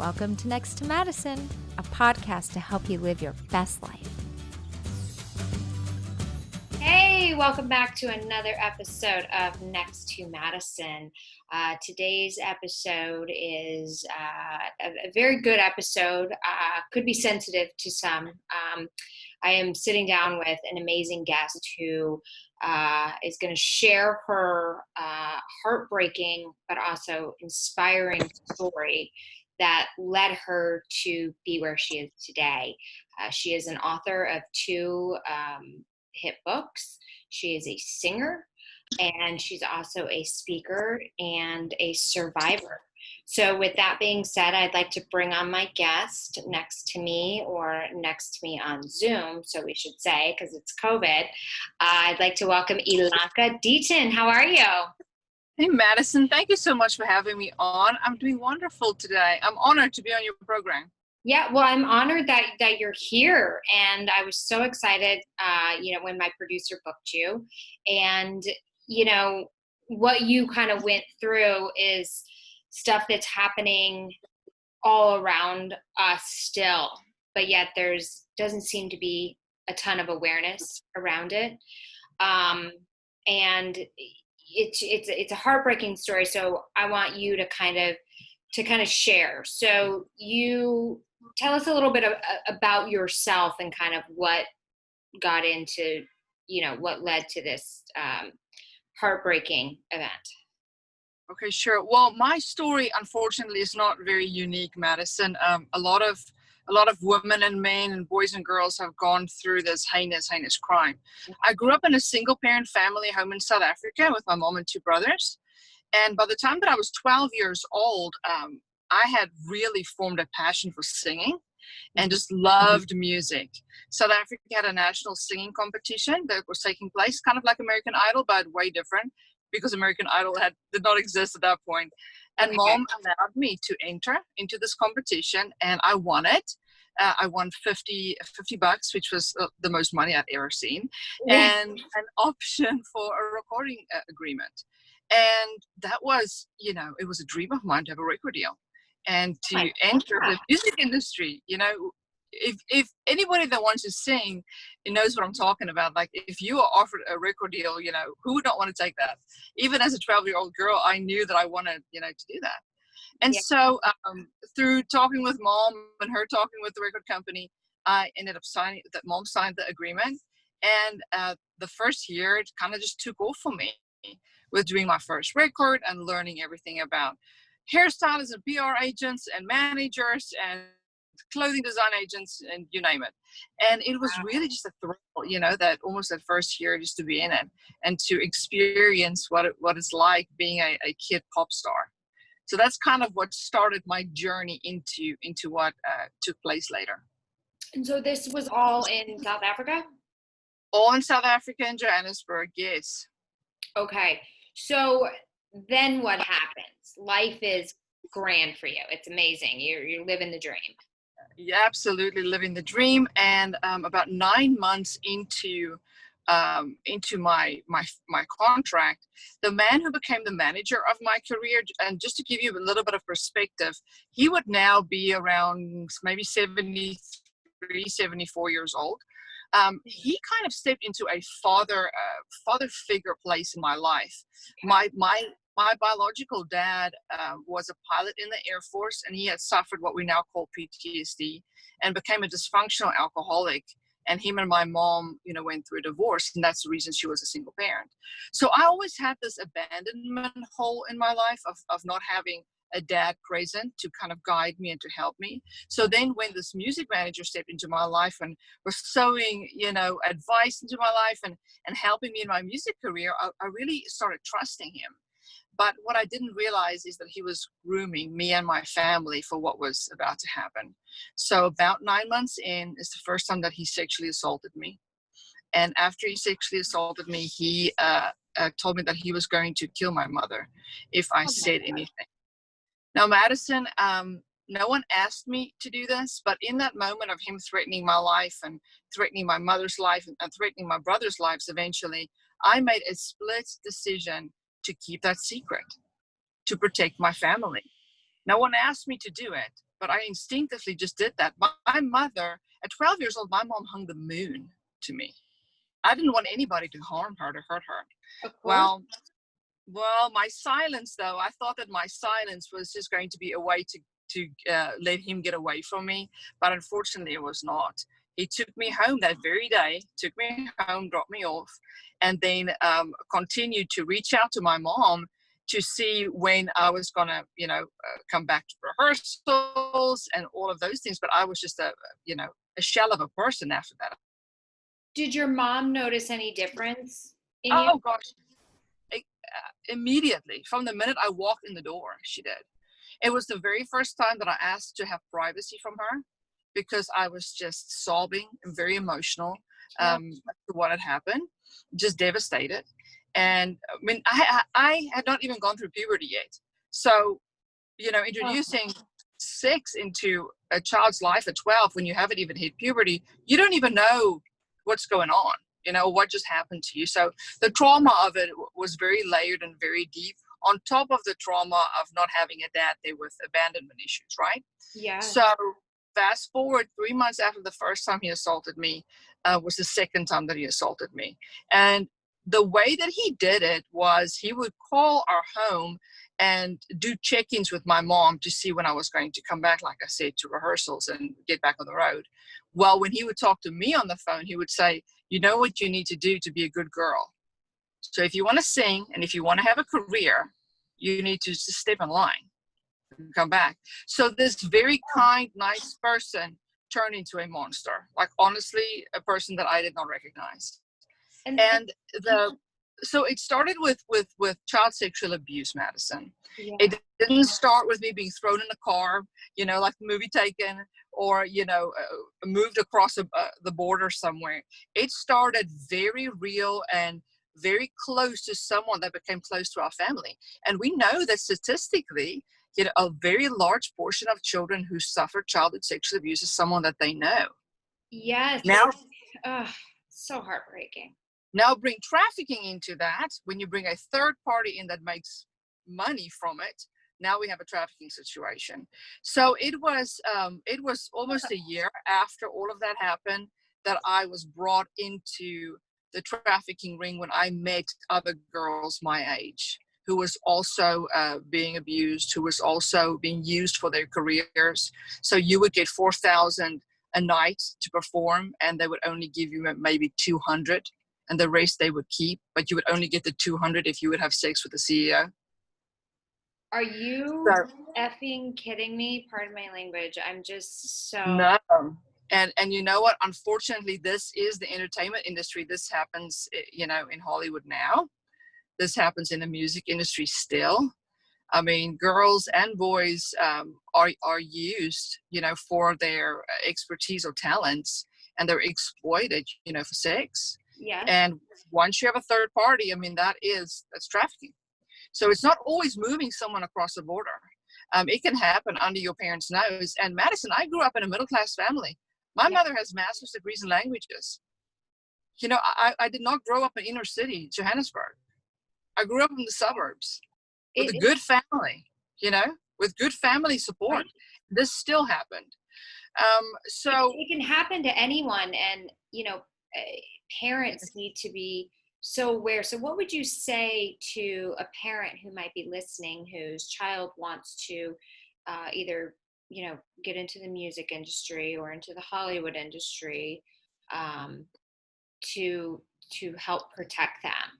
Welcome to Next to Madison, a podcast to help you live your best life. Hey, welcome back to another episode of Next to Madison. Today's episode is a very good episode, could be sensitive to some. I am sitting down with an amazing guest who is going to share her heartbreaking but also inspiring story that led her to be where she is today. She is an author of two hit books. She is a singer, and she's also a speaker and a survivor. So with that being said, I'd like to bring on my guest next to me, or next to me on Zoom, so we should say, because it's COVID. I'd like to welcome Ilonka Deaton. How are you? Hey, Madison. Thank you so much for having me on. I'm doing wonderful today. I'm honored to be on your program. Yeah, well, I'm honored that you're here, and I was so excited, when my producer booked you, and, what you kind of went through is stuff that's happening all around us still, but yet doesn't seem to be a ton of awareness around it. And it's a heartbreaking story. So I want you to kind of share. So you tell us a little bit about yourself and kind of what got into, what led to this heartbreaking event. Okay, sure. Well, my story, unfortunately, is not very unique, Madison. A lot of women and men and boys and girls have gone through this heinous crime. I grew up in a single-parent family home in South Africa with my mom and two brothers. And by the time that I was 12 years old, I had really formed a passion for singing and just loved music. South Africa had a national singing competition that was taking place, kind of like American Idol, but way different, because American Idol did not exist at that point. And Mom allowed me to enter into this competition, and I won it. I won $50, which was the most money I'd ever seen, and an option for a recording agreement. And that was, it was a dream of mine to have a record deal and to enter the music industry. If anybody that wants to sing knows what I'm talking about. Like, if you are offered a record deal, who would not want to take that? Even as a 12-year-old girl, I knew that I wanted, to do that. And so through talking with Mom and her talking with the record company, I ended up signing that. Mom signed the agreement. And the first year, it kind of just took off for me with doing my first record and learning everything about hairstylists and PR agents and managers and clothing design agents and you name it. And it was really just a thrill, that almost that first year just to be in it and to experience what it's like being a kid pop star. So that's kind of what started my journey into what took place later. And so this was all in South Africa? All in South Africa and Johannesburg, yes. Okay. So then what happens? Life is grand for you. It's amazing. You're living the dream. Yeah, absolutely living the dream. And about 9 months into my contract, the man who became the manager of my career, and just to give you a little bit of perspective, he would now be around maybe 73, 74 years old. He kind of stepped into a father figure place in my life. My biological dad was a pilot in the Air Force, and he had suffered what we now call PTSD and became a dysfunctional alcoholic. And him and my mom, went through a divorce, and that's the reason she was a single parent. So I always had this abandonment hole in my life of not having a dad present to kind of guide me and to help me. So then when this music manager stepped into my life and was sowing, advice into my life and helping me in my music career, I really started trusting him. But what I didn't realize is that he was grooming me and my family for what was about to happen. So about 9 months in is the first time that he sexually assaulted me. And after he sexually assaulted me, he told me that he was going to kill my mother if I said anything. Now, Madison, no one asked me to do this, but in that moment of him threatening my life and threatening my mother's life and threatening my brother's lives eventually, I made a split decision to keep that secret, to protect my family. No one asked me to do it, but I instinctively just did that. My mother, at 12 years old, my mom hung the moon to me. I didn't want anybody to harm her, to hurt her. Of course. Well, my silence, though, I thought that my silence was just going to be a way to let him get away from me. But unfortunately, it was not. He took me home that very day, took me home, dropped me off, and then continued to reach out to my mom to see when I was going to, come back to rehearsals and all of those things. But I was just a shell of a person after that. Did your mom notice any difference in you? Oh, gosh. Immediately, from the minute I walked in the door, she did. It was the very first time that I asked to have privacy from her, because I was just sobbing and very emotional to what had happened, just devastated. And I mean, I had not even gone through puberty yet. So, introducing sex into a child's life at 12 when you haven't even hit puberty, you don't even know what's going on, what just happened to you. So the trauma of it was very layered and very deep, on top of the trauma of not having a dad there with abandonment issues, right? Yeah. So fast forward 3 months after the first time he assaulted me, was the second time that he assaulted me. And the way that he did it was he would call our home and do check-ins with my mom to see when I was going to come back, like I said, to rehearsals and get back on the road. Well, when he would talk to me on the phone, he would say, you know what you need to do to be a good girl. So if you want to sing and if you want to have a career, you need to just step in line and come back. So this very kind, nice person turned into a monster. Like, honestly, a person that I did not recognize. So it started with child sexual abuse, Madison. Yeah. It didn't start with me being thrown in a car, like the movie Taken, or, moved across the border somewhere. It started very real and very close to someone that became close to our family. And we know that statistically, a very large portion of children who suffer childhood sexual abuse is someone that they know. Yes. Now, so heartbreaking. Now bring trafficking into that. When you bring a third party in that makes money from it, now we have a trafficking situation. So it was almost a year after all of that happened that I was brought into the trafficking ring, when I met other girls my age who was also being abused, who was also being used for their careers. So you would get 4,000 a night to perform, and they would only give you maybe 200, and the rest they would keep, but you would only get the 200 if you would have sex with the CEO. Are you effing kidding me? Pardon my language. I'm just so... No. And you know what? Unfortunately, this is the entertainment industry. This happens, in Hollywood now. This happens in the music industry still. I mean, girls and boys are used, for their expertise or talents, and they're exploited, for sex. Yeah. And once you have a third party, I mean, that's trafficking. So it's not always moving someone across the border. It can happen under your parents' nose. And Madison, I grew up in a middle-class family. My mother has master's degrees in languages. I did not grow up in inner city, Johannesburg. I grew up in the suburbs with a good family, with good family support. Right. This still happened. So it can happen to anyone. And, parents need to be so aware. So what would you say to a parent who might be listening, whose child wants to either, get into the music industry or into the Hollywood industry, to help protect them?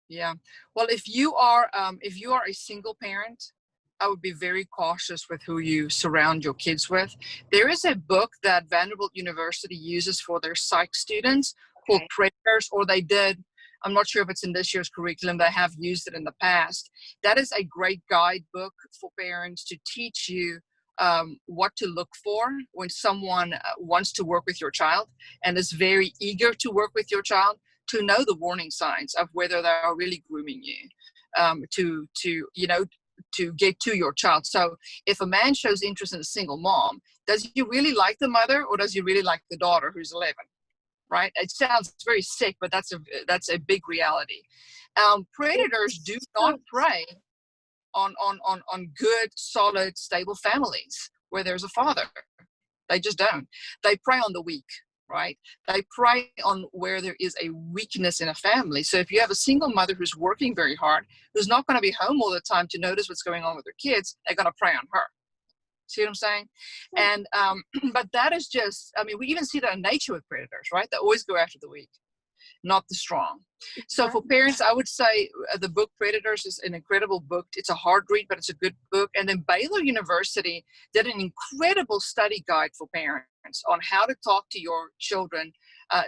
Yeah. Well, if you are a single parent, I would be very cautious with who you surround your kids with. There is a book that Vanderbilt University uses for their psych students called Predators, or they did. I'm not sure if it's in this year's curriculum. They have used it in the past. That is a great guidebook for parents to teach you what to look for when someone wants to work with your child and is very eager to work with your child, to know the warning signs of whether they are really grooming you, to get to your child. So if a man shows interest in a single mom, does he really like the mother, or does he really like the daughter who's 11? Right? It sounds very sick, but that's a big reality. Predators do not prey on good, solid, stable families. where there's a father. They just don't. They prey on the weak, right? They prey on where there is a weakness in a family. So if you have a single mother who's working very hard, who's not going to be home all the time to notice what's going on with her kids, they're going to prey on her. See what I'm saying? And but that is just, I mean, we even see that in nature with predators, right? They always go after the weak, not the strong. So for parents, I would say the book Predators is an incredible book. It's a hard read, but it's a good book. And then Baylor University did an incredible study guide for parents on how to talk to your children,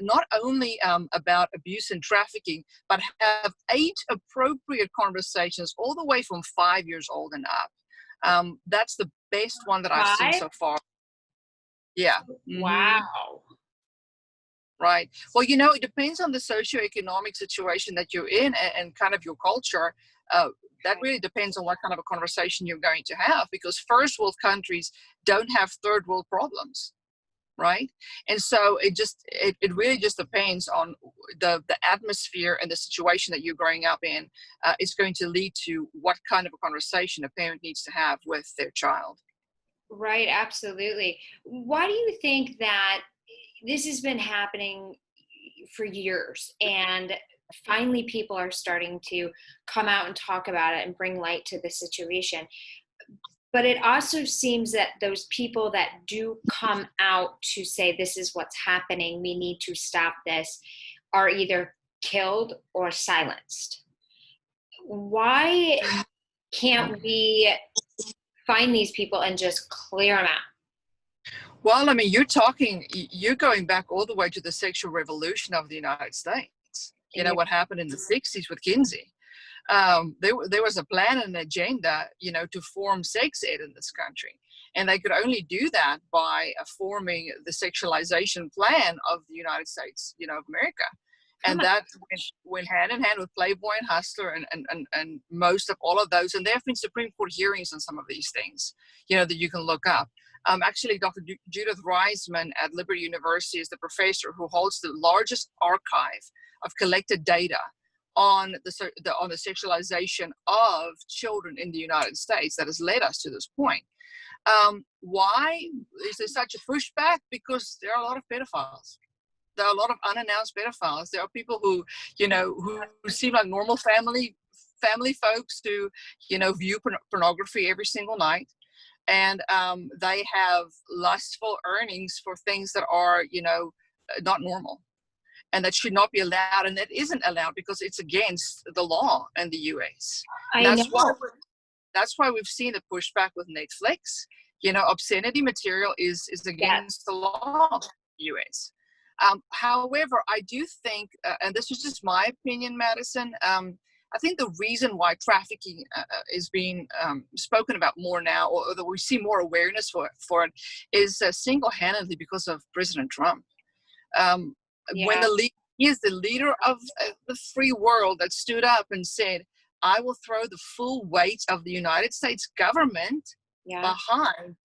not only about abuse and trafficking, but have age-appropriate conversations all the way from 5 years old and up. That's the best one that I've seen so far. Yeah. Wow. Right. Well, you know, it depends on the socioeconomic situation that you're in and kind of your culture. That really depends on what kind of a conversation you're going to have, because first world countries don't have third world problems. Right. And so it really just depends on the atmosphere and the situation that you're growing up in. It's going to lead to what kind of a conversation a parent needs to have with their child. Right. Absolutely. Why do you think that this has been happening for years, and finally people are starting to come out and talk about it and bring light to the situation? But it also seems that those people that do come out to say this is what's happening, we need to stop this, are either killed or silenced. Why can't we find these people and just clear them out? Well, I mean, you're going back all the way to the sexual revolution of the United States. You know, what happened in the 60s with Kinsey. There was a plan and an agenda, you know, to form sex ed in this country. And they could only do that by forming the sexualization plan of the United States, you know, of America. And that went hand in hand with Playboy and Hustler and most of all of those. And there have been Supreme Court hearings on some of these things, you know, that you can look up. Actually, Dr. Judith Reisman at Liberty University is the professor who holds the largest archive of collected data on the sexualization of children in the United States that has led us to this point. Why is there such a pushback? Because there are a lot of pedophiles. There are a lot of unannounced pedophiles. There are people who, you know, who seem like normal family folks who, you know, view pornography every single night. And they have lustful earnings for things that are, you know, not normal. And that should not be allowed. And that isn't allowed because it's against the law in the US. That's why we've seen the pushback with Netflix. You know, obscenity material is against the law in the US. However, I do think, and this is just my opinion, Madison, I think the reason why trafficking is being spoken about more now, or that we see more awareness for it, is single-handedly because of President Trump. When he is the leader of the free world that stood up and said, I will throw the full weight of the United States government behind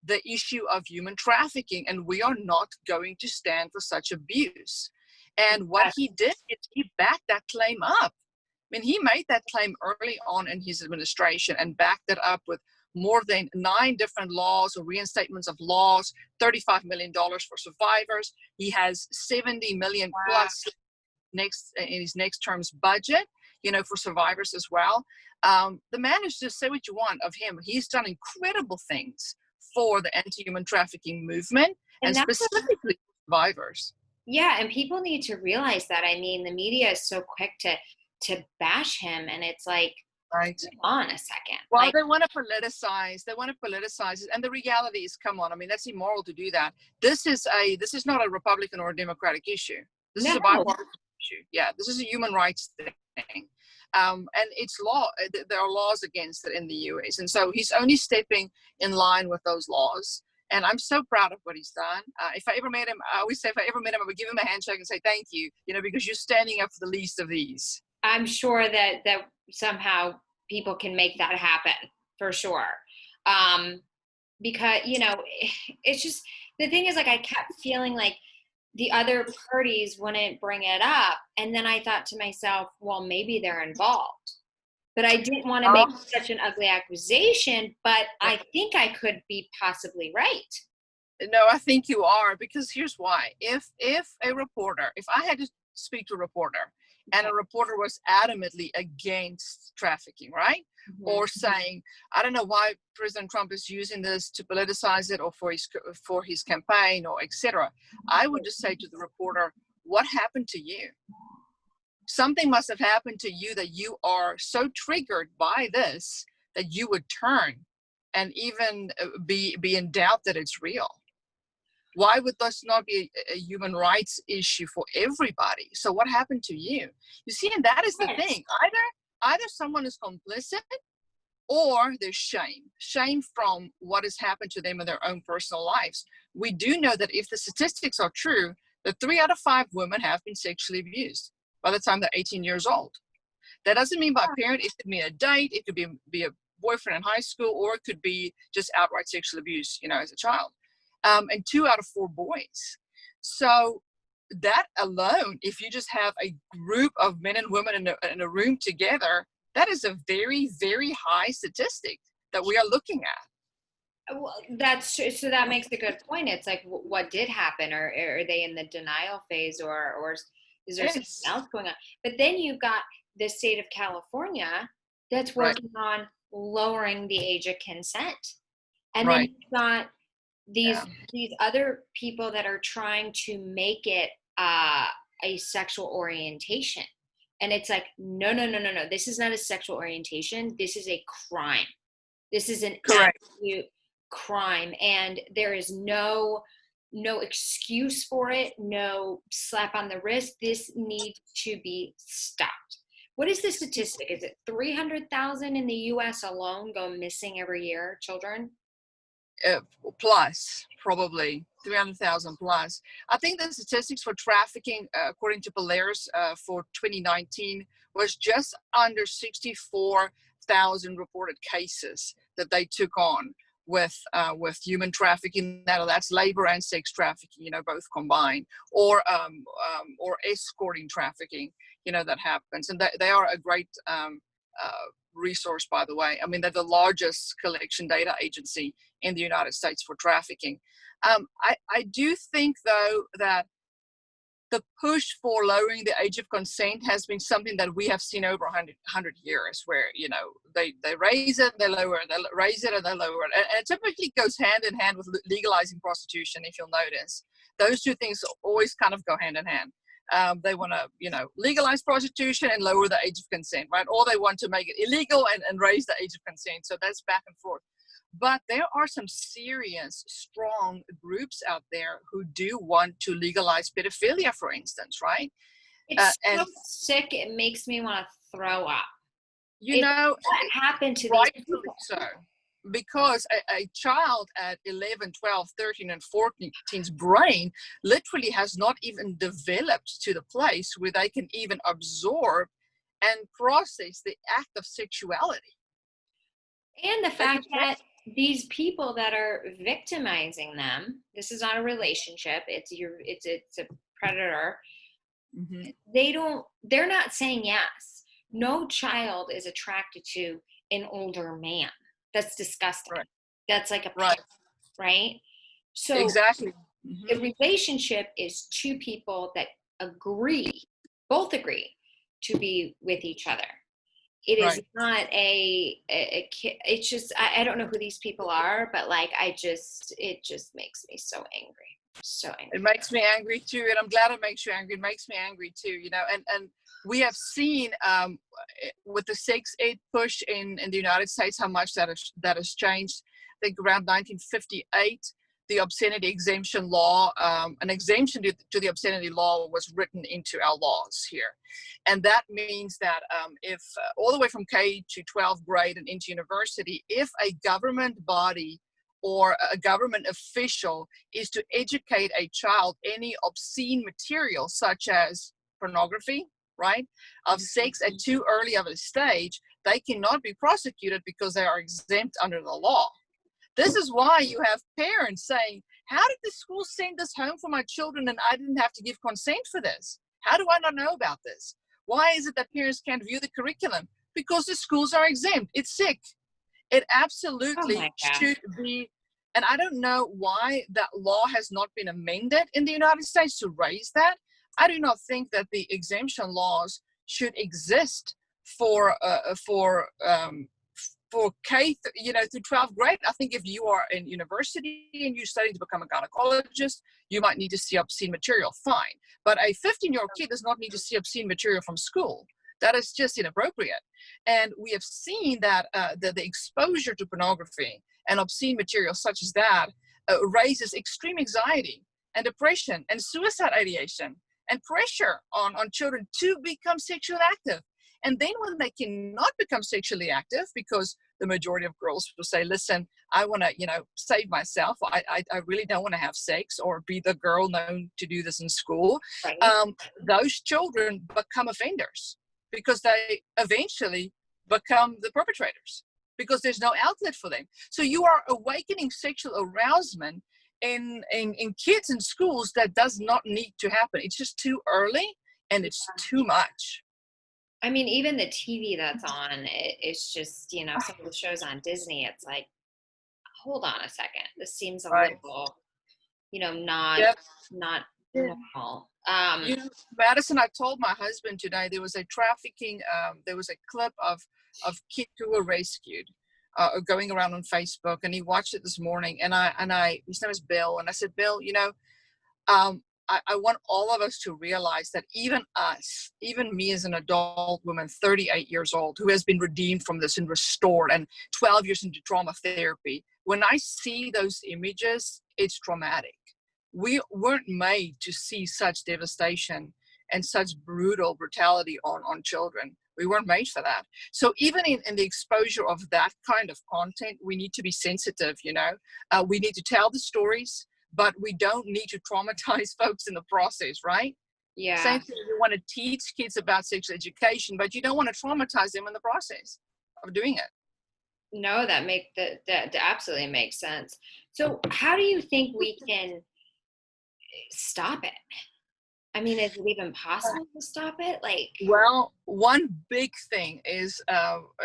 the issue of human trafficking, and we are not going to stand for such abuse. And what he did is he backed that claim up. I mean, he made that claim early on in his administration and backed it up with more than 9 different laws or reinstatements of laws, $35 million for survivors. He has 70 million plus in his next term's budget, you know, for survivors as well. The man is, just say what you want of him, he's done incredible things for the anti-human trafficking movement and specifically survivors. Yeah, and people need to realize that. I mean, the media is so quick to bash him, and it's like, right, hold on a second. Well, they want to politicize it, and the reality is, come on, I mean, that's immoral to do that. This is not a Republican or a Democratic issue. This is a bipartisan issue. Yeah, this is a human rights thing. And it's law. There are laws against it in the US. And so he's only stepping in line with those laws. And I'm so proud of what he's done. If I ever met him, I always say, if I ever met him, I would give him a handshake and say, thank you, you know, because you're standing up for the least of these. I'm sure that somehow people can make that happen for sure. Because, you know, it's just, the thing is, like, I kept feeling like the other parties wouldn't bring it up. And then I thought to myself, well, maybe they're involved. but I didn't want to make such an ugly accusation, but I think I could be possibly right. No, I think you are, because here's why. If I had to speak to a reporter, and a reporter was adamantly against trafficking, right? Mm-hmm. Or saying, I don't know why President Trump is using this to politicize it or for his campaign or etc., I would just say to the reporter, what happened to you? Something must have happened to you that you are so triggered by this that you would turn and even be in doubt that it's real. Why would this not be a human rights issue for everybody? So what happened to you? You see, and that is the thing. Either someone is complicit, or there's shame from what has happened to them in their own personal lives. We do know that if the statistics are true, that 3 out of 5 women have been sexually abused by the time they're 18 years old. That doesn't mean by a parent. It could be a date. It could be a boyfriend in high school, or it could be just outright sexual abuse, as a child. And 2 out of 4 boys. So that alone, if you just have a group of men and women in a room together, that is a very, very high statistic that we are looking at. Well, that's true. So that makes a good point. It's like, what did happen? Or are they in the denial phase, or is there something else going on? But then you've got the state of California that's working on lowering the age of consent. And then you've got these other people that are trying to make it a sexual orientation. And it's like, no. This is not a sexual orientation. This is a crime. This is an absolute crime. And there is no excuse for it, no slap on the wrist. This needs to be stopped. What is the statistic? Is it 300,000 in the U.S. alone go missing every year, children? Plus, probably 300,000 plus. I think the statistics for trafficking, according to Polaris, for 2019 was just under 64,000 reported cases that they took on with human trafficking. That's labor and sex trafficking, both combined, or escorting trafficking, that happens. And they are a great resource, by the way. I mean, they're the largest collection data agency in the United States for trafficking. I do think, though, that the push for lowering the age of consent has been something that we have seen over 100 years, where, they raise it, they lower it, they raise it, and they lower it. And it typically goes hand in hand with legalizing prostitution, if you'll notice. Those two things always kind of go hand in hand. They want to, legalize prostitution and lower the age of consent, right? Or they want to make it illegal and raise the age of consent. So that's back and forth. But there are some serious, strong groups out there who do want to legalize pedophilia, for instance, right? It's so sick. It makes me want to throw up. What happened to these people? So, because a child at 11, 12, 13, and 14's brain literally has not even developed to the place where they can even absorb and process the act of sexuality. And the fact that these people that are victimizing them, this is not a relationship, it's a predator. Mm-hmm. They're not saying yes. No child is attracted to an older man. That's disgusting. Right. That's like a pet, right? So exactly. Mm-hmm. The relationship is 2 people that both agree to be with each other. It is not a kid. It's just, I don't know who these people are, but it just makes me so angry. So angry. It makes me angry too. And I'm glad it makes you angry. It makes me angry too, and we have seen with the sex ed push in the United States, how much that has changed. I think around 1958, the obscenity exemption law, an exemption to the obscenity law was written into our laws here. And that means that if all the way from K to 12th grade and into university, if a government body or a government official is to educate a child any obscene material, such as pornography, right, of sex at too early of a stage, they cannot be prosecuted because they are exempt under the law. This is why you have parents saying, how did the school send this home for my children and I didn't have to give consent for this? How do I not know about this? Why is it that parents can't view the curriculum? because the schools are exempt. It's sick. It Oh absolutely my God. should be. And I don't know why that law has not been amended in the United States to raise that. I do not think that the exemption laws should exist for K, through 12th grade. I think if you are in university and you're studying to become a gynecologist, you might need to see obscene material. Fine, but a 15-year-old kid does not need to see obscene material from school. That is just inappropriate. And we have seen that the exposure to pornography and obscene material such as that raises extreme anxiety and depression and suicide ideation and pressure on children to become sexually active. And then when they cannot become sexually active, because the majority of girls will say, listen, I want to, save myself. I really don't want to have sex or be the girl known to do this in school. Right. Those children become offenders because they eventually become the perpetrators because there's no outlet for them. So you are awakening sexual arousement in kids in schools that does not need to happen. It's just too early and it's too much. I mean, even the TV that's on, it's just, some of the shows on Disney, it's like, hold on a second. This seems a little, not normal. Madison, I told my husband today, there was a trafficking, there was a clip of kids who were rescued going around on Facebook, and he watched it this morning, and his name is Bill, and I said, Bill, I want all of us to realize that even me as an adult woman, 38 years old, who has been redeemed from this and restored and 12 years into trauma therapy, when I see those images, it's traumatic. We weren't made to see such devastation and such brutality on children. We weren't made for that. So even in the exposure of that kind of content, we need to be sensitive, we need to tell the stories, but we don't need to traumatize folks in the process, right? Yeah. Same thing, you want to teach kids about sexual education, but you don't want to traumatize them in the process of doing it. No, that absolutely makes sense. So how do you think we can stop it? I mean, is it even possible to stop it? Well, one big thing is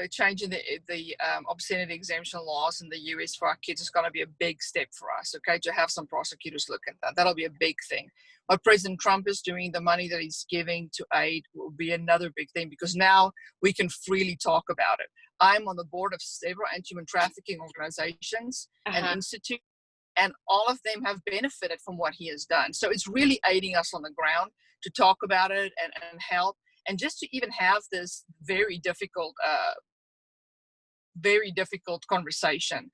changing the obscenity exemption laws in the U.S. for our kids is going to be a big step for us, okay, to have some prosecutors look at that. That'll be a big thing. What President Trump is doing, the money that he's giving to aid will be another big thing because now we can freely talk about it. I'm on the board of several anti-human trafficking organizations and institutes, and all of them have benefited from what he has done. So it's really aiding us on the ground to talk about it and help, and just to even have this very difficult conversation,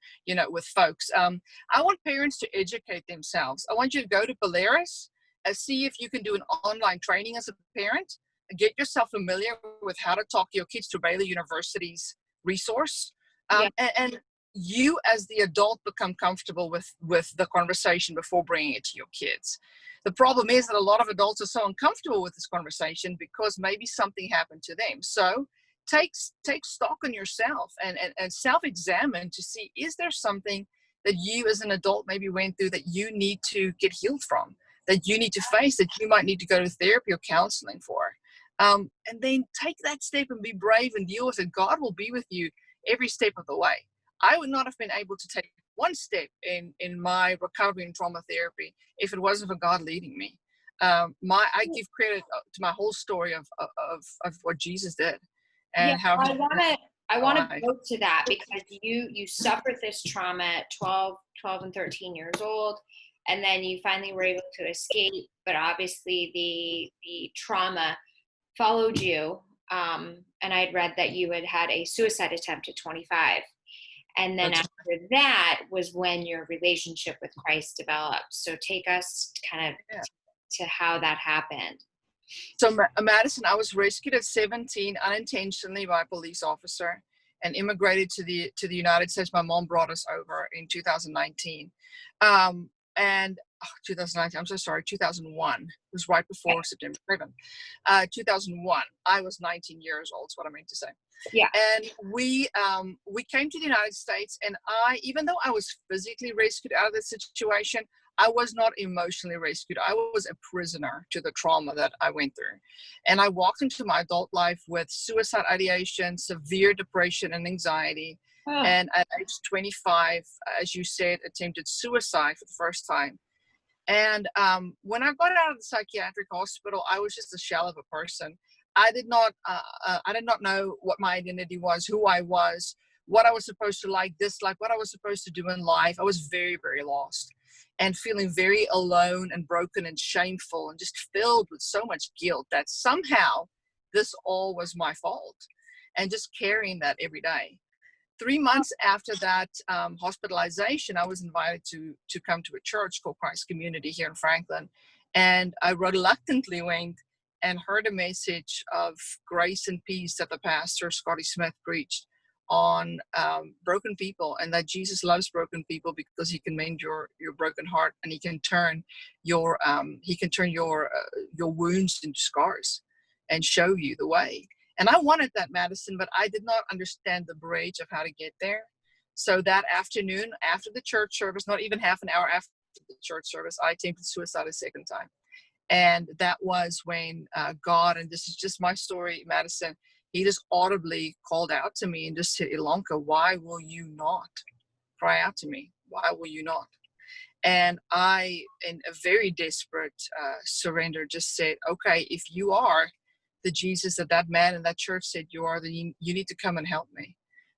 with folks. I want parents to educate themselves. I want you to go to Polaris and see if you can do an online training as a parent, get yourself familiar with how to talk to your kids through Baylor University's resource. And you as the adult become comfortable with the conversation before bringing it to your kids. The problem is that a lot of adults are so uncomfortable with this conversation because maybe something happened to them. So take stock on yourself and self-examine to see, is there something that you as an adult maybe went through that you need to get healed from, that you need to face, that you might need to go to therapy or counseling for. And then take that step and be brave and deal with it. God will be with you every step of the way. I would not have been able to take one step in my recovery and trauma therapy if it wasn't for God leading me. I give credit to my whole story of what Jesus did and how I want to go to that because you suffered this trauma at 12 and 13 years old, and then you finally were able to escape, but obviously the trauma followed you. And I'd read that you had a suicide attempt at 25. And then after that was when your relationship with Christ developed. So take us kind of to how that happened. So Madison, I was rescued at 17 unintentionally by a police officer and immigrated to the United States. My mom brought us over in 2019. 2019, I'm so sorry, 2001. It was right before September 11. 2001, I was 19 years old, is what I meant to say. Yeah. And we came to the United States, and even though I was physically rescued out of the situation, I was not emotionally rescued. I was a prisoner to the trauma that I went through. And I walked into my adult life with suicide ideation, severe depression and anxiety. Oh, And at age 25, as you said, attempted suicide for the first time. And when I got out of the psychiatric hospital, I was just a shell of a person. I did not know what my identity was, who I was, what I was supposed to like, dislike, what I was supposed to do in life. I was very, very lost and feeling very alone and broken and shameful and just filled with so much guilt that somehow this all was my fault, and just carrying that every day. 3 months after that hospitalization, I was invited to come to a church called Christ Community here in Franklin. And I reluctantly went and heard a message of grace and peace that the pastor, Scotty Smith, preached on broken people, and that Jesus loves broken people because he can mend your broken heart, and he can turn your wounds into scars and show you the way. And I wanted that, Madison, but I did not understand the bridge of how to get there. So that afternoon, after the church service, not even half an hour after the church service, I attempted suicide a second time. And that was when God, and this is just my story, Madison, he just audibly called out to me and just said, Ilonka, why will you not cry out to me? Why will you not? And I, in a very desperate surrender, just said, okay, if you are the Jesus that that man in that church said you are, then you need to come and help me,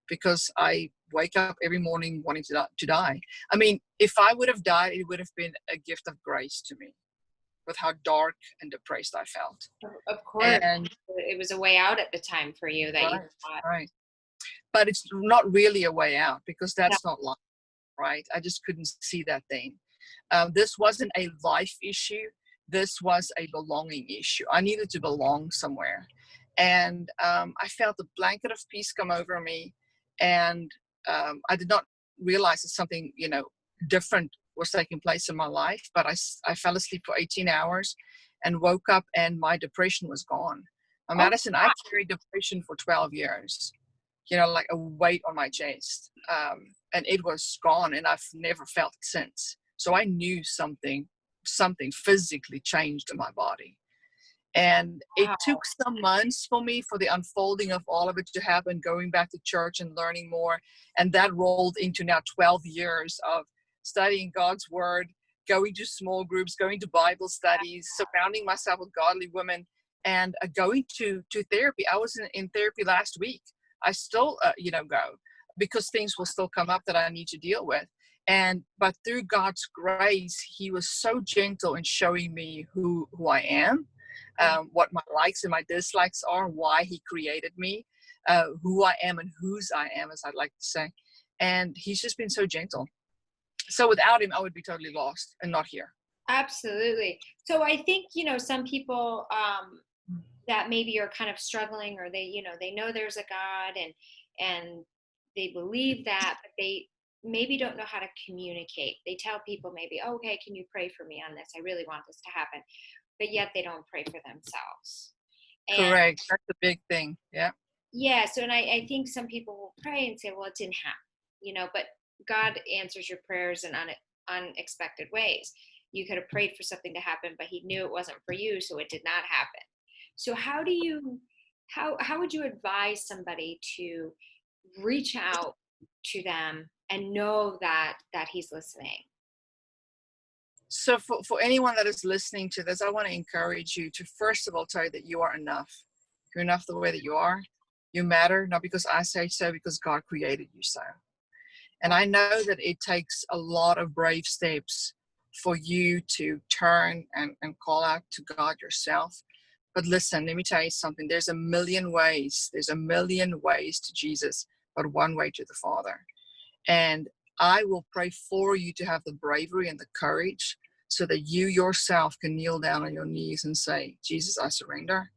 because I wake up every morning wanting to die. I mean, if I would have died, it would have been a gift of grace to me with how dark and depressed I felt. of course. And It was a way out at the time for you that you thought. right. But it's not really a way out, because that's not life, right? I just couldn't see that thing. This wasn't a life issue. This was a belonging issue. I needed to belong somewhere. And I felt a blanket of peace come over me. And I did not realize that something, different was taking place in my life. But I fell asleep for 18 hours and woke up, and my depression was gone. Madison, I carried depression for 12 years, like a weight on my chest. And it was gone, and I've never felt it since. So I knew something physically changed in my body. And it took some months for me for the unfolding of all of it to happen, going back to church and learning more. And that rolled into now 12 years of studying God's word, going to small groups, going to Bible studies, surrounding myself with godly women, and going to therapy. I was in therapy last week. I still, go, because things will still come up that I need to deal with. But through God's grace, he was so gentle in showing me who I am, what my likes and my dislikes are, why he created me, who I am and whose I am, as I'd like to say. And he's just been so gentle. So without him, I would be totally lost and not here. Absolutely. So I think, some people that maybe are kind of struggling, or they know there's a God and they believe that, but they maybe don't know how to communicate. They tell people maybe, oh, okay, can you pray for me on this? I really want this to happen. But yet they don't pray for themselves. Correct. That's the big thing. Yeah. Yeah. So, and I think some people will pray and say, well, it didn't happen, but God answers your prayers in unexpected ways. You could have prayed for something to happen, but he knew it wasn't for you, so it did not happen. So how would you advise somebody to reach out to them and know that he's listening? So for anyone that is listening to this, I want to encourage you to, first of all, tell you that you are enough. You're enough the way that you are. You matter, not because I say so, because God created you so. And I know that it takes a lot of brave steps for you to turn and call out to God yourself. But listen, let me tell you something. There's a million ways. There's a million ways to Jesus, but one way to the Father. And I will pray for you to have the bravery and the courage so that you yourself can kneel down on your knees and say, Jesus, I surrender.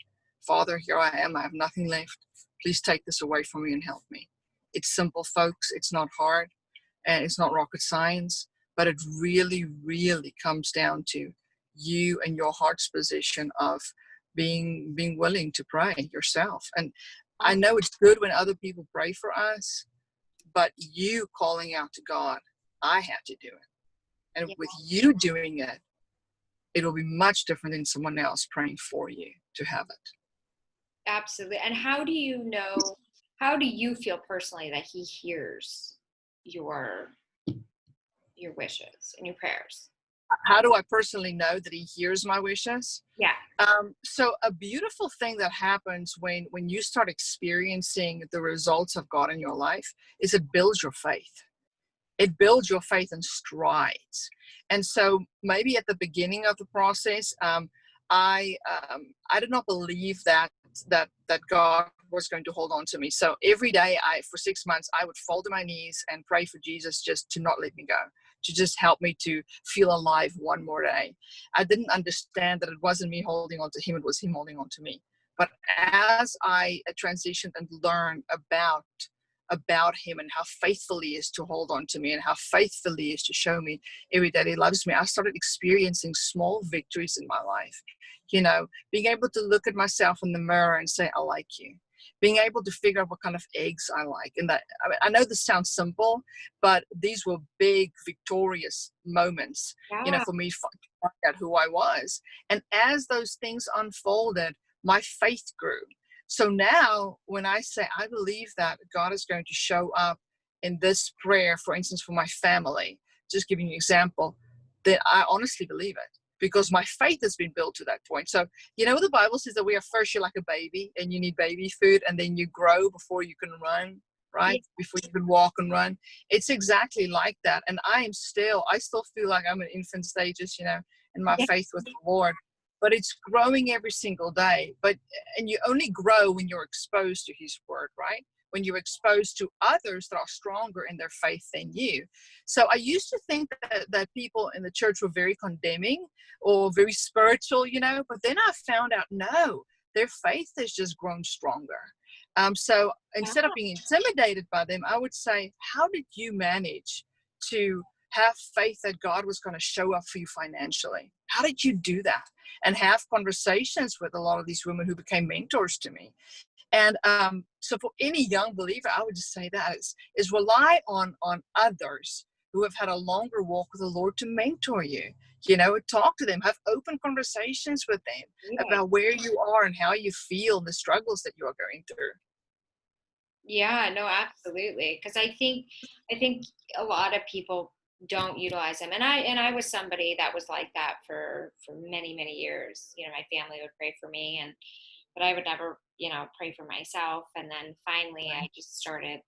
Father, here I am. I have nothing left. Please take this away from me and help me. It's simple, folks. It's not hard, and it's not rocket science, but it really, really comes down to you and your heart's position of being willing to pray yourself. And I know it's good when other people pray for us, but you calling out to God, I have to do it. And Yeah, with you doing it, it'll be much different than someone else praying for you to have it. absolutely. And how do you feel personally that he hears your your wishes and your prayers? How do I personally know that he hears my wishes? Yeah. So a beautiful thing that happens when you start experiencing the results of God in your life is it builds your faith. It builds your faith in strides. And so maybe at the beginning of the process, I did not believe that God was going to hold on to me. So every day, for 6 months, I would fall to my knees and pray for Jesus just to not let me go, to just help me to feel alive one more day. I didn't understand that it wasn't me holding on to him, it was him holding on to me. But as I transitioned and learned about him and how faithful he is to hold on to me and how faithful he is to show me every day he loves me, I started experiencing small victories in my life. Being able to look at myself in the mirror and say, I like you. Being able to figure out what kind of eggs I like. And that, I know this sounds simple, but these were big, victorious moments, Yeah. for me to find out who I was. And as those things unfolded, my faith grew. So now when I say I believe that God is going to show up in this prayer, for instance, for my family, just giving you an example, that I honestly believe it because my faith has been built to that point. So, the Bible says that we are first, you're like a baby and you need baby food and then you grow before you can run, Yeah. right? Before you can walk and run. It's exactly like that. And I still feel like I'm in infant stages, in my Yeah. faith with the Lord. But it's growing every single day. And you only grow when you're exposed to his word, right? When you're exposed to others that are stronger in their faith than you. So I used to think that people in the church were very condemning or very spiritual, but then I found out, no, their faith has just grown stronger. So instead of being intimidated by them, I would say, how did you manage to have faith that God was going to show up for you financially? How did you do that? And have conversations with a lot of these women who became mentors to me. And so for any young believer, I would just say that is rely on others who have had a longer walk with the Lord to mentor you. Talk to them, have open conversations with them about where you are and how you feel, the struggles that you are going through. Yeah, no, absolutely. Because I think a lot of people don't utilize them, and I was somebody that was like that for many many years. My family would pray for me, but I would never pray for myself. And then finally, I just started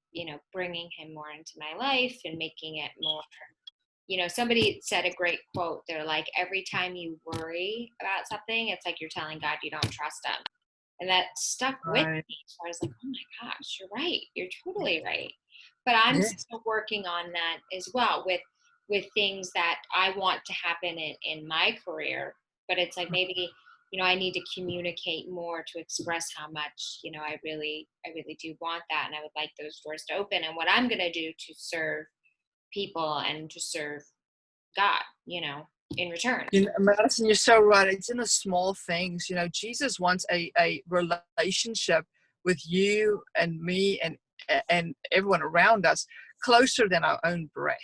bringing him more into my life and making it more. Somebody said a great quote. They're like, every time you worry about something, it's like you're telling God you don't trust him. And that stuck with Right. me. So I was like, oh my gosh, you're right. You're totally right. But I'm Yes. still working on that as well with things that I want to happen in my career. But it's like maybe, I need to communicate more to express how much, I really do want that. And I would like those doors to open and what I'm gonna do to serve people and to serve God, in return. Madison, you're so right. It's in the small things. Jesus wants a relationship with you and me and everyone around us closer than our own breath.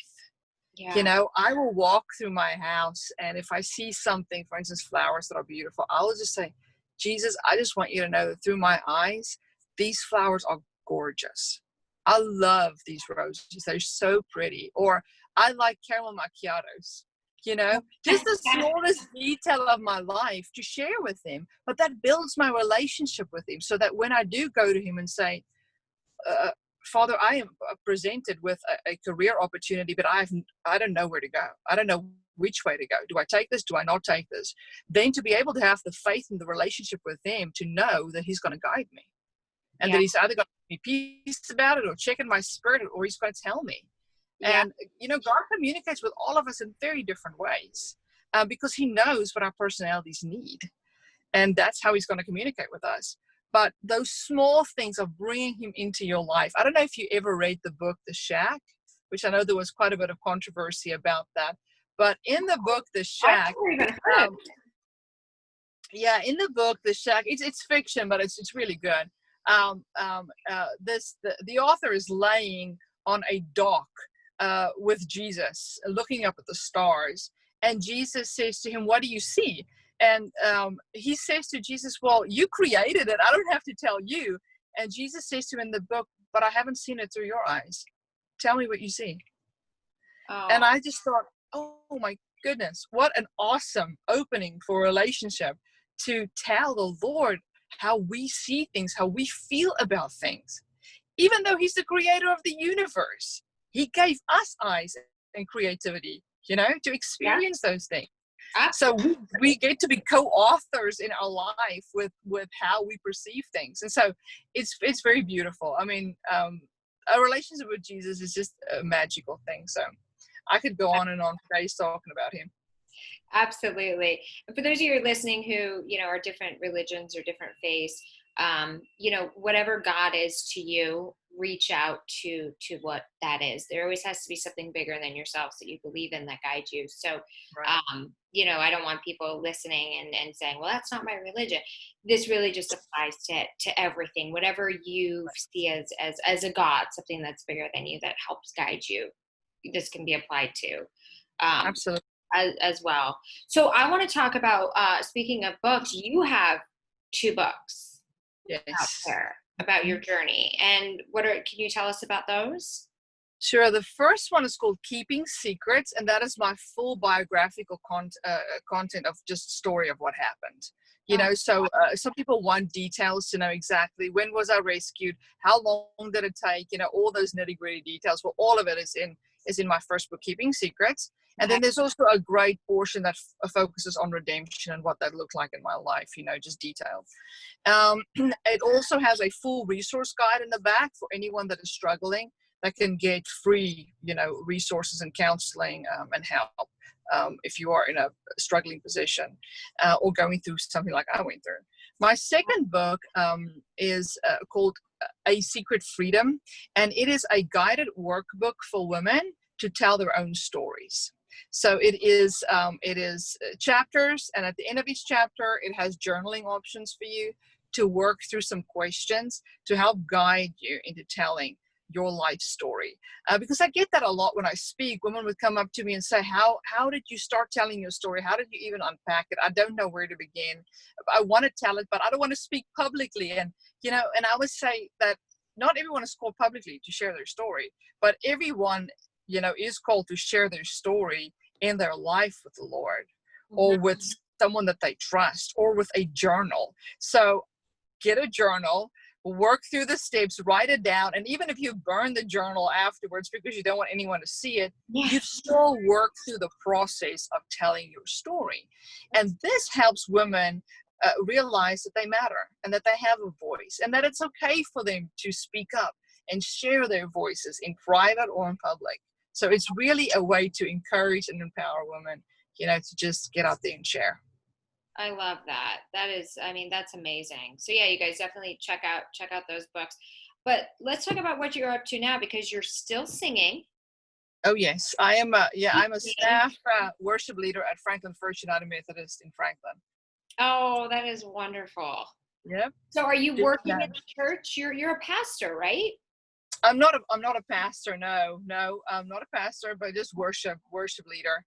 Yeah. I will walk through my house, and if I see something, for instance, flowers that are beautiful, I will just say, Jesus, I just want you to know that through my eyes, these flowers are gorgeous. I love these roses. They're so pretty. Or I like caramel macchiatos. Just the smallest detail of my life to share with him. But that builds my relationship with him so that when I do go to him and say, Father, I am presented with a career opportunity, but I don't know where to go. I don't know which way to go. Do I take this? Do I not take this? Then to be able to have the faith and the relationship with him to know that he's going to guide me. And that he's either going to give me peace about it or check in my spirit or he's going to tell me. Yeah. And, God communicates with all of us in very different ways because he knows what our personalities need. And that's how he's going to communicate with us. But those small things of bringing him into your life. I don't know if you ever read the book, The Shack, which I know there was quite a bit of controversy about that. But in the book, The Shack, I've never even heard of it. in the book, The Shack, it's fiction, but it's really good. The author is laying on a dock with Jesus, looking up at the stars. And Jesus says to him, "What do you see?" And he says to Jesus, "Well, you created it. I don't have to tell you." And Jesus says to him in the book, "But I haven't seen it through your eyes. Tell me what you see." And Oh, I just thought, oh my goodness, what an awesome opening for a relationship, to tell the Lord how we see things, how we feel about things. Even though he's the creator of the universe, he gave us eyes and creativity, to yeah. experience those things. Ah, So we get to be co-authors in our life with how we perceive things. And so it's very beautiful. I mean, a relationship with Jesus is just a magical thing. So I could go on and on for days talking about him. absolutely. And for those of you listening who, are different religions or different faiths, whatever God is to you, reach out to what that is. There always has to be something bigger than yourselves that you believe in that guides you. So, Right. I don't want people listening and saying, well, that's not my religion. This really just applies to everything, whatever you see as a God, something that's bigger than you that helps guide you. This can be applied to. Um, Absolutely. as well. So I want to talk about, speaking of books, you have 2 books out Yes. there about your journey. And can you tell us about those? Sure. The first one is called Keeping Secrets, and that is my full biographical content of just story of what happened. Oh, So some people want details to know exactly when was I rescued, how long did it take, all those nitty-gritty details. Well, all of it is in my first book, Keeping Secrets. And okay. then there's also a great portion that focuses on redemption and what that looked like in my life, just detailed. It also has a full resource guide in the back for anyone that is struggling, that can get free, resources and counseling and help if you are in a struggling position or going through something like I went through. My second book is called A Secret Freedom, and it is a guided workbook for women to tell their own stories. So it is chapters, and at the end of each chapter, it has journaling options for you to work through some questions to help guide you into telling your life story. Because I get that a lot when I speak. Women would come up to me and say, how did you start telling your story? How did you even unpack it? I don't know where to begin. I want to tell it, but I don't want to speak publicly. And, and I would say that not everyone is called publicly to share their story, but everyone, is called to share their story in their life with the Lord, Mhm. or with someone that they trust, or with a journal. So get a journal, work through the steps, write it down. And even if you burn the journal afterwards because you don't want anyone to see it, Yeah. you've still worked through the process of telling your story. And this helps women realize that they matter and that they have a voice, and that it's okay for them to speak up and share their voices in private or in public. So it's really a way to encourage and empower women, to just get out there and share. I love that. That's amazing. So yeah, you guys definitely check out those books. But let's talk about what you're up to now, because you're still singing. Oh yes, I am. I'm a staff worship leader at Franklin First United Methodist in Franklin. Oh, that is wonderful. Yep. So are you Doing working that. at the church? You're a pastor, right? I'm not a pastor. No, I'm not a pastor, but just worship leader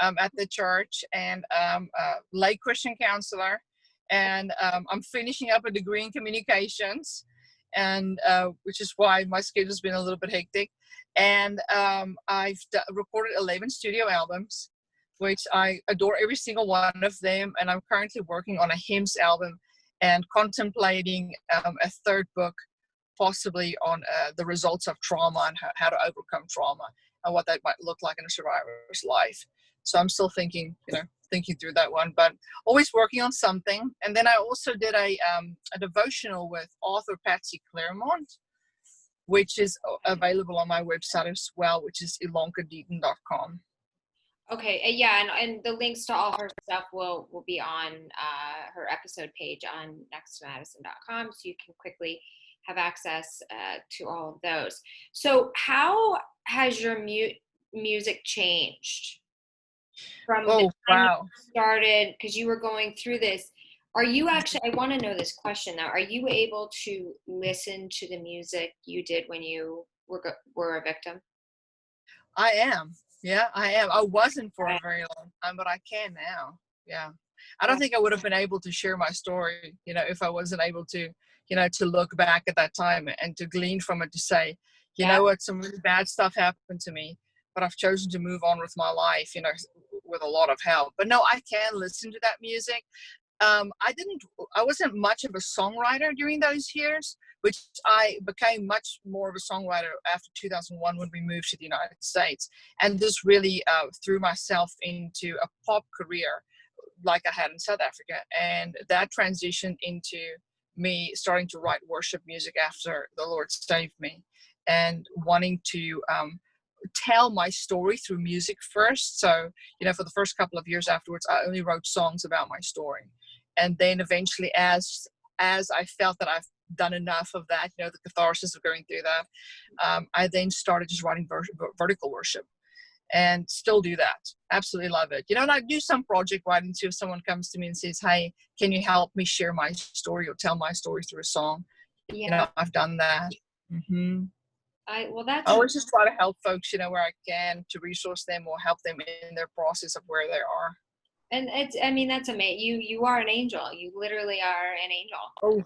at the church, and lay Christian counselor, and I'm finishing up a degree in communications, and which is why my schedule's been a little bit hectic. And I've recorded 11 studio albums, which I adore every single one of them, and I'm currently working on a hymns album and contemplating a third book, possibly on the results of trauma and how to overcome trauma and what that might look like in a survivor's life. So I'm still thinking through that one, but always working on something. And then I also did a devotional with author Patsy Claremont, which is available on my website as well, which is ilonkadeaton.com. Okay, yeah, and the links to all her stuff will be on her episode page on nexttomadison.com, so you can quickly have access to all of those. So how has your music changed from the Oh, time you wow. started, because you were going through this? Are you actually, I want to know this question now, are you able to listen to the music you did when you were a victim? I am. Yeah, I am. I wasn't for a Right. very long time, but I can now. Yeah. I don't Right. think I would have been able to share my story, if I wasn't able to, to look back at that time and to glean from it to say, you Yeah. know what, some really bad stuff happened to me, but I've chosen to move on with my life, with a lot of help. But no, I can listen to that music. I wasn't much of a songwriter during those years, which I became much more of a songwriter after 2001 when we moved to the United States, and this really threw myself into a pop career like I had in South Africa, and that transitioned into me starting to write worship music after the Lord saved me, and wanting to tell my story through music first. So, for the first couple of years afterwards, I only wrote songs about my story. And then eventually, as I felt that I've done enough of that, the catharsis of going through that, I then started just writing vertical worship, and still do that. Absolutely love it. And I do some project writing too. If someone comes to me and says, hey, can you help me share my story or tell my story through a song? Yeah. I've done that. Mm-hmm. Well, I always just try to help folks, where I can, to resource them or help them in their process of where they are. and that's amazing. You are an angel. You literally are an angel. Oh,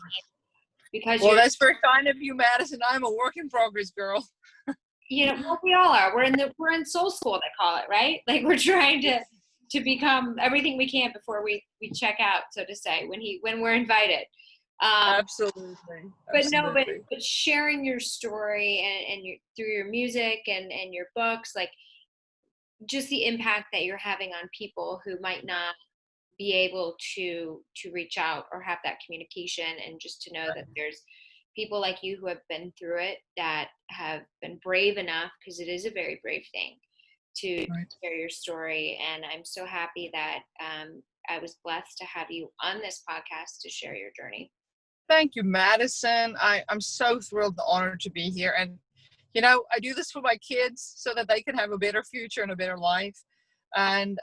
Because well, that's very kind of you, Madison. I'm a work in progress, girl. well, we all are. We're in soul school, they call it, right? Like we're trying to become everything we can before we check out, so to say, when we're invited. Absolutely. But no, Absolutely. but sharing your story and through your music and your books, like just the impact that you're having on people who might not be able to reach out or have that communication, and just to know that there's people like you who have been through it, that have been brave enough, because it is a very brave thing to share your story. And I'm so happy that I was blessed to have you on this podcast to share your journey. Thank you, Madison. I'm so thrilled and honored to be here. And, I do this for my kids so that they can have a better future and a better life. And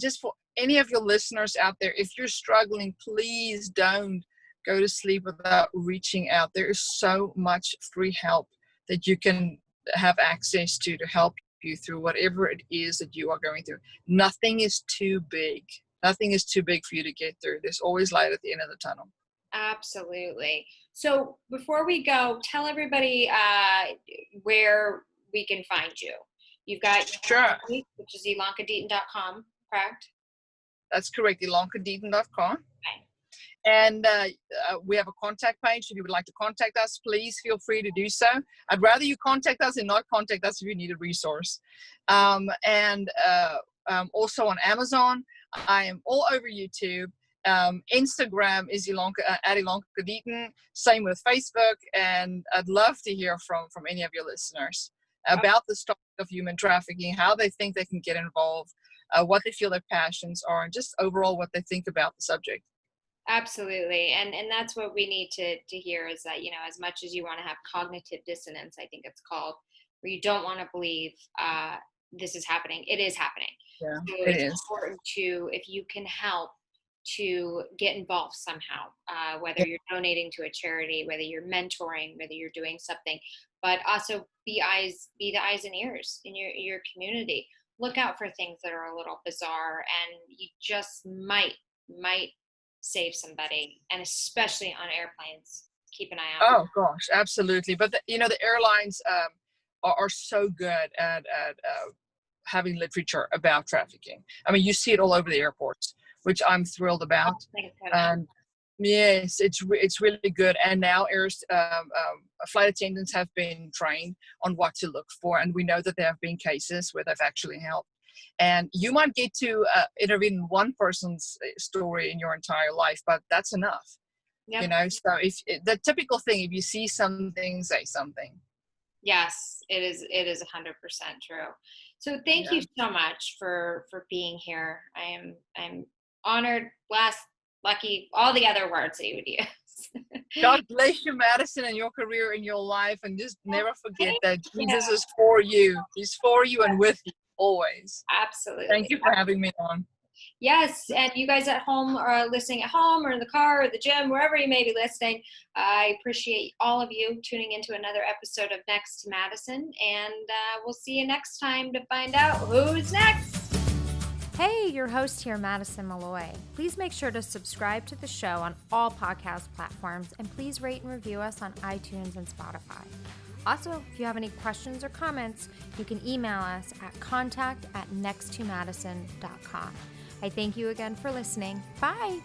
just for any of your listeners out there, if you're struggling, please don't go to sleep without reaching out. There is so much free help that you can have access to help you through whatever it is that you are going through. Nothing is too big. Nothing is too big for you to get through. There's always light at the end of the tunnel. Absolutely. So before we go, tell everybody where we can find you. You've got your website, which is ilonkadeten.com, correct? That's correct, ilonkadeten.com. Okay. And we have a contact page. If you would like to contact us, please feel free to do so. I'd rather you contact us and not contact us if you need a resource. And also on Amazon. I am all over YouTube. Instagram is at Ilonka Deaton. Same with Facebook. And I'd love to hear from any of your listeners about the topic of human trafficking, how they think they can get involved, what they feel their passions are, and just overall what they think about the subject. Absolutely. And that's what we need to hear, is that, as much as you want to have cognitive dissonance, I think it's called, where you don't want to believe this is happening. It is happening. Yeah, so it it's is important to, if you can help, to get involved somehow, whether you're donating to a charity, whether you're mentoring, whether you're doing something, but also be the eyes and ears in your community. Look out for things that are a little bizarre, and you just might save somebody, and especially on airplanes, keep an eye out. Oh gosh, absolutely. But the airlines are so good at having literature about trafficking. I mean, you see it all over the airports, which I'm thrilled about. And yes, it's really good. And now flight attendants have been trained on what to look for, and we know that there have been cases where they've actually helped. And you might get to intervene in one person's story in your entire life, but that's enough. Yep. So if the typical thing, if you see something, say something. Yes, it is 100% true. So thank you so much for being here. I'm honored, blessed, lucky, all the other words that you would use. God bless you, Madison, and your career and your life. And just never forget that Jesus is for you. He's for you and with you always. Absolutely. Thank you for having me on. Yes, and you guys at home or listening at home or in the car or the gym, wherever you may be listening, I appreciate all of you tuning into another episode of Next to Madison, and we'll see you next time to find out who's next. Hey, your host here, Madison Malloy. Please make sure to subscribe to the show on all podcast platforms, and please rate and review us on iTunes and Spotify. Also, if you have any questions or comments, you can email us at contact@nexttomadison.com. I thank you again for listening. Bye.